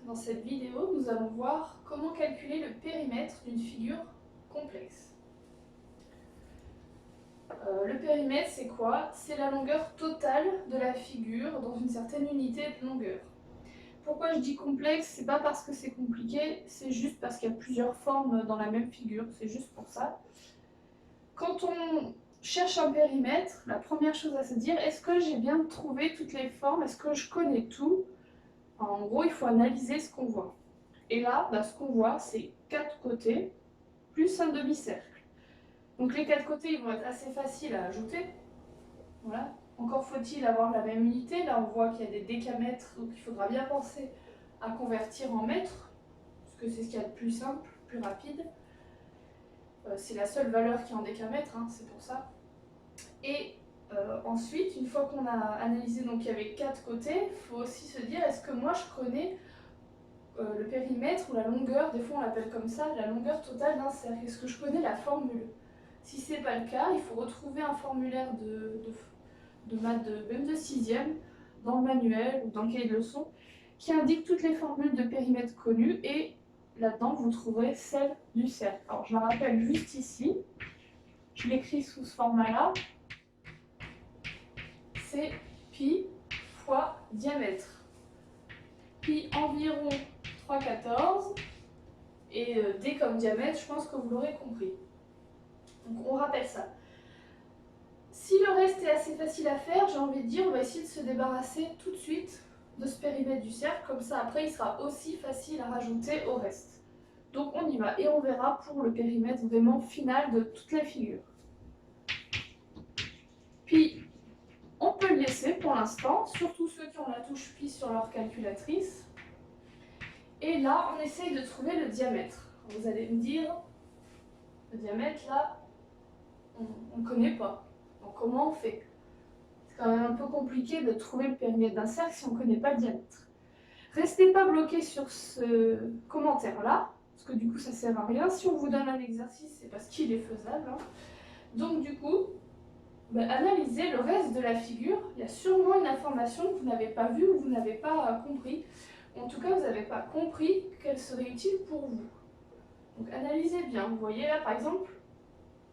Dans cette vidéo, nous allons voir comment calculer le périmètre d'une figure complexe. Le périmètre, c'est quoi? C'est la longueur totale de la figure dans une certaine unité de longueur. Pourquoi je dis complexe? C'est pas parce que c'est compliqué, c'est juste parce qu'il y a plusieurs formes dans la même figure, c'est juste pour ça. Quand on cherche un périmètre, la première chose à se dire, est-ce que j'ai bien trouvé toutes les formes? Est-ce que je connais tout? En gros, il faut analyser ce qu'on voit. Et là, ce qu'on voit, c'est 4 côtés plus un demi-cercle. Donc les 4 côtés, ils vont être assez faciles à ajouter. Voilà. Encore faut-il avoir la même unité. Là, on voit qu'il y a des décamètres, donc il faudra bien penser à convertir en mètres, parce que c'est ce qu'il y a de plus simple, plus rapide. C'est la seule valeur qui est en décamètres, hein, c'est pour ça. Et ensuite, une fois qu'on a analysé, donc il y avait 4 côtés, il faut aussi se dire, est-ce que moi je connais le périmètre ou la longueur, des fois on l'appelle comme ça, la longueur totale d'un cercle. Est-ce que je connais la formule? Si ce n'est pas le cas, il faut retrouver un formulaire de maths, même de 6e, dans le manuel ou dans le cahier de leçons, qui indique toutes les formules de périmètre connues, et là-dedans vous trouverez celle du cercle. Alors je la rappelle juste ici, je l'écris sous ce format-là, c'est pi fois diamètre. Pi environ 3,14, et d comme diamètre, je pense que vous l'aurez compris. Donc on rappelle ça. Si le reste est assez facile à faire, j'ai envie de dire, on va essayer de se débarrasser tout de suite de ce périmètre du cercle, comme ça après il sera aussi facile à rajouter au reste. Donc on y va et on verra pour le périmètre vraiment final de toute la figure. Puis on peut le laisser pour l'instant, surtout ceux qui ont la touche pi sur leur calculatrice. Et là on essaye de trouver le diamètre. Vous allez me dire, le diamètre là, on ne connaît pas. Donc comment on fait? C'est quand même un peu compliqué de trouver le périmètre d'un cercle si on ne connaît pas le diamètre. Restez pas bloqués sur ce commentaire-là, parce que du coup ça ne sert à rien. Si on vous donne un exercice, c'est parce qu'il est faisable. Hein. Donc du coup, analysez le reste de la figure. Il y a sûrement une information que vous n'avez pas vue ou vous n'avez pas compris. En tout cas, vous n'avez pas compris qu'elle serait utile pour vous. Donc analysez bien. Vous voyez là par exemple,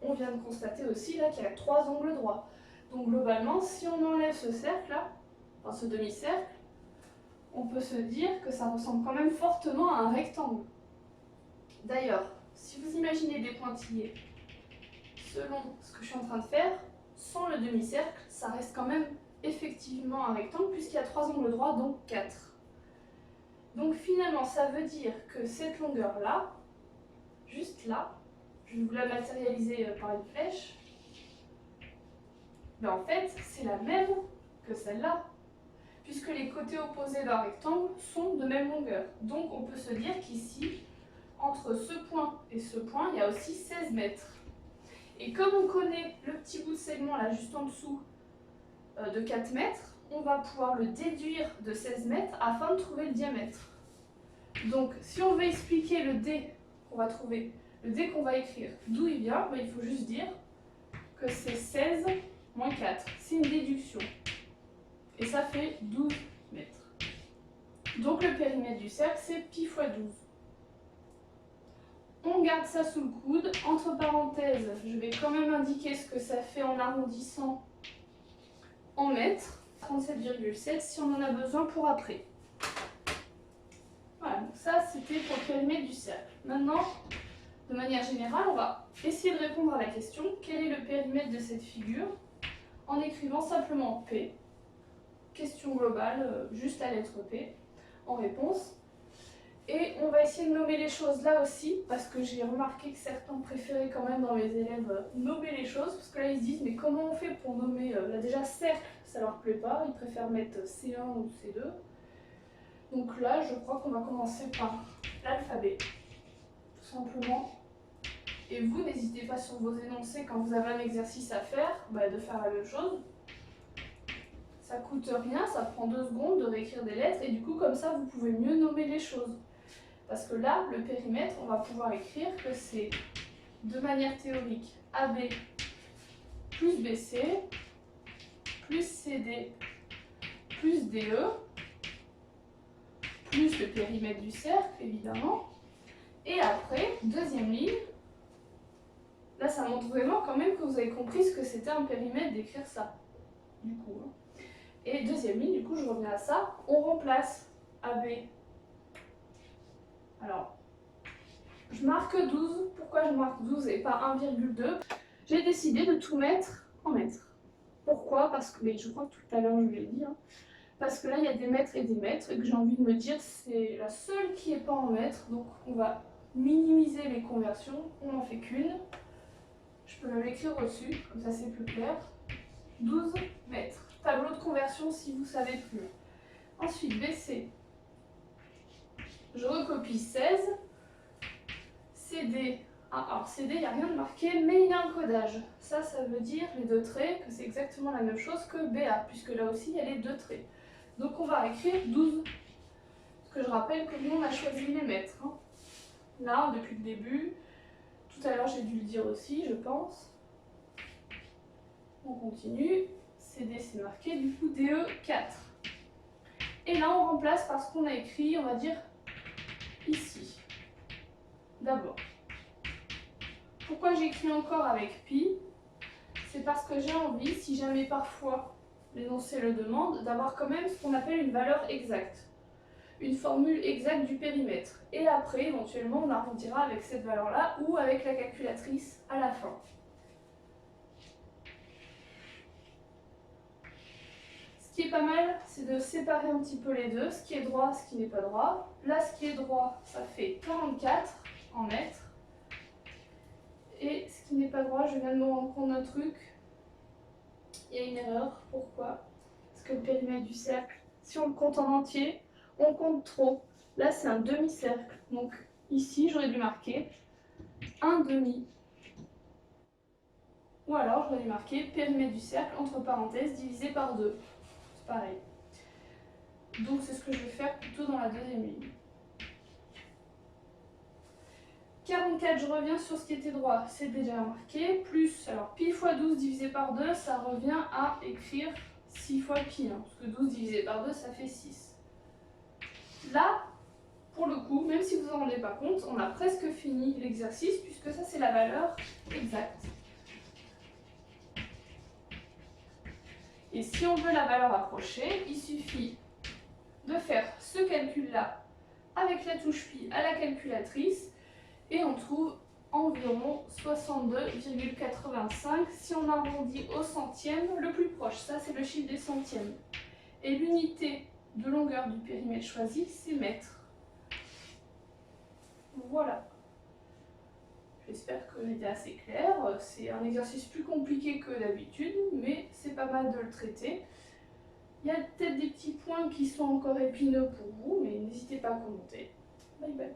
on vient de constater aussi là qu'il y a 3 angles droits. Donc globalement, si on enlève ce cercle-là, enfin ce demi-cercle, on peut se dire que ça ressemble quand même fortement à un rectangle. D'ailleurs, si vous imaginez des pointillés, selon ce que je suis en train de faire, sans le demi-cercle, ça reste quand même effectivement un rectangle puisqu'il y a 3 angles droits, donc 4. Donc finalement, ça veut dire que cette longueur-là, juste là, je vais vous la matérialiser par une flèche, en fait, c'est la même que celle-là, puisque les côtés opposés d'un rectangle sont de même longueur. Donc on peut se dire qu'ici, entre ce point et ce point, il y a aussi 16 mètres. Et comme on connaît le petit bout de segment là juste en dessous de 4 mètres, on va pouvoir le déduire de 16 mètres afin de trouver le diamètre. Donc si on veut expliquer le D qu'on va trouver, le D qu'on va écrire, d'où il vient, il faut juste dire que c'est 16 moins 4. C'est une déduction. Et ça fait 12 mètres. Donc le périmètre du cercle, c'est pi fois 12. On garde ça sous le coude. Entre parenthèses, je vais quand même indiquer ce que ça fait en arrondissant en mètres. 37,7 si on en a besoin pour après. Voilà, donc ça c'était pour le périmètre du cercle. Maintenant, de manière générale, on va essayer de répondre à la question quel est le périmètre de cette figure en écrivant simplement P. Question globale, juste la lettre P en réponse. Et on va essayer de nommer les choses là aussi, parce que j'ai remarqué que certains préféraient quand même dans mes élèves nommer les choses, parce que là ils se disent mais comment on fait pour nommer, là déjà cercle, ça leur plaît pas, ils préfèrent mettre C1 ou C2. Donc là je crois qu'on va commencer par l'alphabet, tout simplement. Et vous n'hésitez pas sur vos énoncés quand vous avez un exercice à faire, de faire la même chose. Ça coûte rien, ça prend 2 secondes de réécrire des lettres, et du coup comme ça vous pouvez mieux nommer les choses. Parce que là, le périmètre, on va pouvoir écrire que c'est, de manière théorique, AB plus BC, plus CD, plus DE, plus le périmètre du cercle, évidemment. Et après, deuxième ligne. Là, ça montre vraiment quand même que vous avez compris ce que c'était un périmètre d'écrire ça. Du coup. Et deuxième ligne, du coup, je reviens à ça. On remplace AB. Alors, je marque 12. Pourquoi je marque 12 et pas 1,2? J'ai décidé de tout mettre en mètres. Pourquoi? Parce que, mais je crois que tout à l'heure je l'ai dit, hein, parce que là il y a des mètres et que j'ai envie de me dire c'est la seule qui n'est pas en mètres, donc on va minimiser les conversions, on n'en fait qu'une. Je peux même l'écrire au-dessus, comme ça c'est plus clair. 12 mètres. Tableau de conversion si vous savez plus. Ensuite, BC. Je recopie 16. CD. Ah, alors CD, il n'y a rien de marqué, mais il y a un codage. Ça veut dire, les deux traits, que c'est exactement la même chose que BA, puisque là aussi, il y a les deux traits. Donc on va écrire 12. Parce que je rappelle que nous, on a choisi les mètres. Hein. Là, depuis le début. Tout à l'heure, j'ai dû le dire aussi, je pense. On continue. CD, c'est marqué. Du coup, DE, 4. Et là, on remplace par ce qu'on a écrit, on va dire, ici. D'abord. Pourquoi j'écris encore avec pi? C'est parce que j'ai envie, si jamais parfois l'énoncé le demande, d'avoir quand même ce qu'on appelle une valeur exacte. Une formule exacte du périmètre. Et après, éventuellement, on arrondira avec cette valeur-là ou avec la calculatrice à la fin. Ce qui est pas mal, c'est de séparer un petit peu les deux, ce qui est droit, ce qui n'est pas droit. Là, ce qui est droit, ça fait 44 en mètres. Et ce qui n'est pas droit, je viens de me rendre compte d'un truc. Il y a une erreur. Pourquoi? Parce que le périmètre du cercle, si on le compte en entier, on compte trop. Là, c'est un demi-cercle. Donc ici, j'aurais dû marquer un demi. Ou alors, j'aurais dû marquer périmètre du cercle, entre parenthèses, divisé par 2. C'est pareil. Donc c'est ce que je vais faire plutôt dans la deuxième ligne. 44, je reviens sur ce qui était droit, c'est déjà marqué, plus, alors pi fois 12 divisé par 2, ça revient à écrire 6 fois pi, hein, parce que 12 divisé par 2, ça fait 6. Là, pour le coup, même si vous en rendez pas compte, on a presque fini l'exercice, puisque ça c'est la valeur exacte. Et si on veut la valeur approchée, il suffit de faire ce calcul-là avec la touche pi à la calculatrice, et on trouve environ 62,85 si on arrondit au centième le plus proche. Ça, c'est le chiffre des centièmes. Et l'unité de longueur du périmètre choisi, c'est mètres. Voilà. J'espère que j'étais assez claire. C'est un exercice plus compliqué que d'habitude, mais c'est pas mal de le traiter. Il y a peut-être des petits points qui sont encore épineux pour vous, mais n'hésitez pas à commenter. Bye bye.